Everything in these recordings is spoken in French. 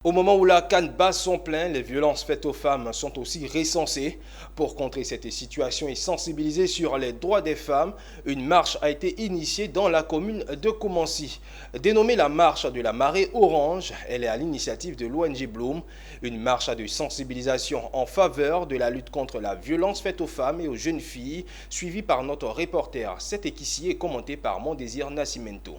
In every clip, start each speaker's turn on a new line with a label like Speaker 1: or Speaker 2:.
Speaker 1: Au moment où la CAN bat son plein, les violences faites aux femmes sont aussi recensées. Pour contrer cette situation et sensibiliser sur les droits des femmes, une marche a été initiée dans la commune de Koumansi. Dénommée la marche de la marée orange, elle est à l'initiative de l'ONG Bloom, une marche de sensibilisation en faveur de la lutte contre la violence faite aux femmes et aux jeunes filles, suivie par notre reporter. Cet équissier est commenté par Mondésir Nascimento.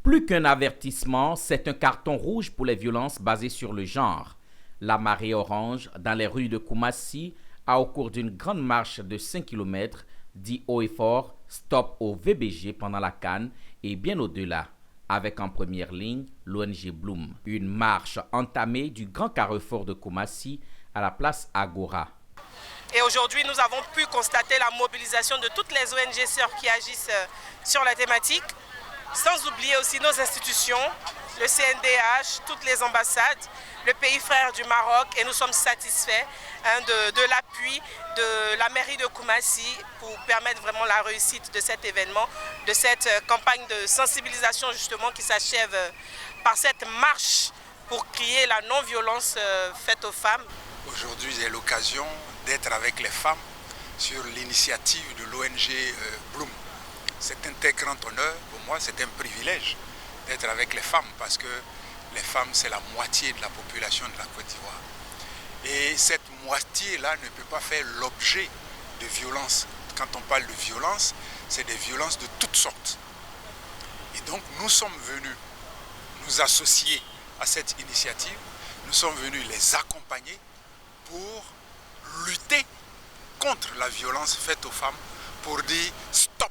Speaker 2: Plus qu'un avertissement, c'est un carton rouge pour les violences basées sur le genre. La marée orange, dans les rues de Koumassi, a au cours d'une grande marche de 5 km, dit haut et fort « Stop au VBG » pendant la CAN et bien au-delà, avec en première ligne l'ONG Bloom. Une marche entamée du grand carrefour de Koumassi à la place Agora.
Speaker 3: Et aujourd'hui, nous avons pu constater la mobilisation de toutes les ONG sœurs qui agissent sur la thématique. Sans oublier aussi nos institutions, le CNDH, toutes les ambassades, le pays frère du Maroc, et nous sommes satisfaits de l'appui de la mairie de Koumassi pour permettre vraiment la réussite de cet événement, de cette campagne de sensibilisation justement qui s'achève par cette marche pour crier la non-violence faite aux femmes.
Speaker 4: Aujourd'hui, j'ai l'occasion d'être avec les femmes sur l'initiative de l'ONG Bloom. C'est un très grand honneur pour moi, c'est un privilège d'être avec les femmes parce que les femmes, c'est la moitié de la population de la Côte d'Ivoire. Et cette moitié-là ne peut pas faire l'objet de violences. Quand on parle de violence, c'est des violences de toutes sortes. Et donc nous sommes venus nous associer à cette initiative, nous sommes venus les accompagner pour lutter contre la violence faite aux femmes, pour dire stop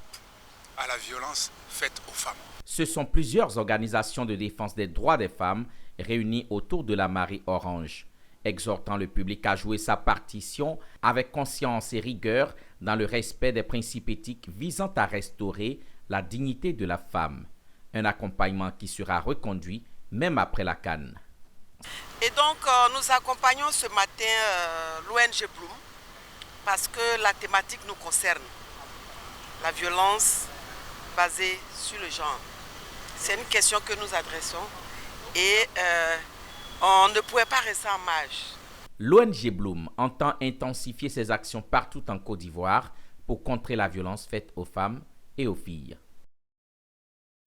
Speaker 4: à la violence faite aux femmes.
Speaker 2: Ce sont plusieurs organisations de défense des droits des femmes réunies autour de la marée orange, exhortant le public à jouer sa partition avec conscience et rigueur dans le respect des principes éthiques visant à restaurer la dignité de la femme. Un accompagnement qui sera reconduit même après la CAN.
Speaker 3: Et donc nous accompagnons ce matin l'ONG Bloom parce que la thématique nous concerne. La violence basée sur le genre. C'est une question que nous adressons et on ne pouvait pas rester en marge.
Speaker 2: L'ONG Bloom entend intensifier ses actions partout en Côte d'Ivoire pour contrer la violence faite aux femmes et aux filles.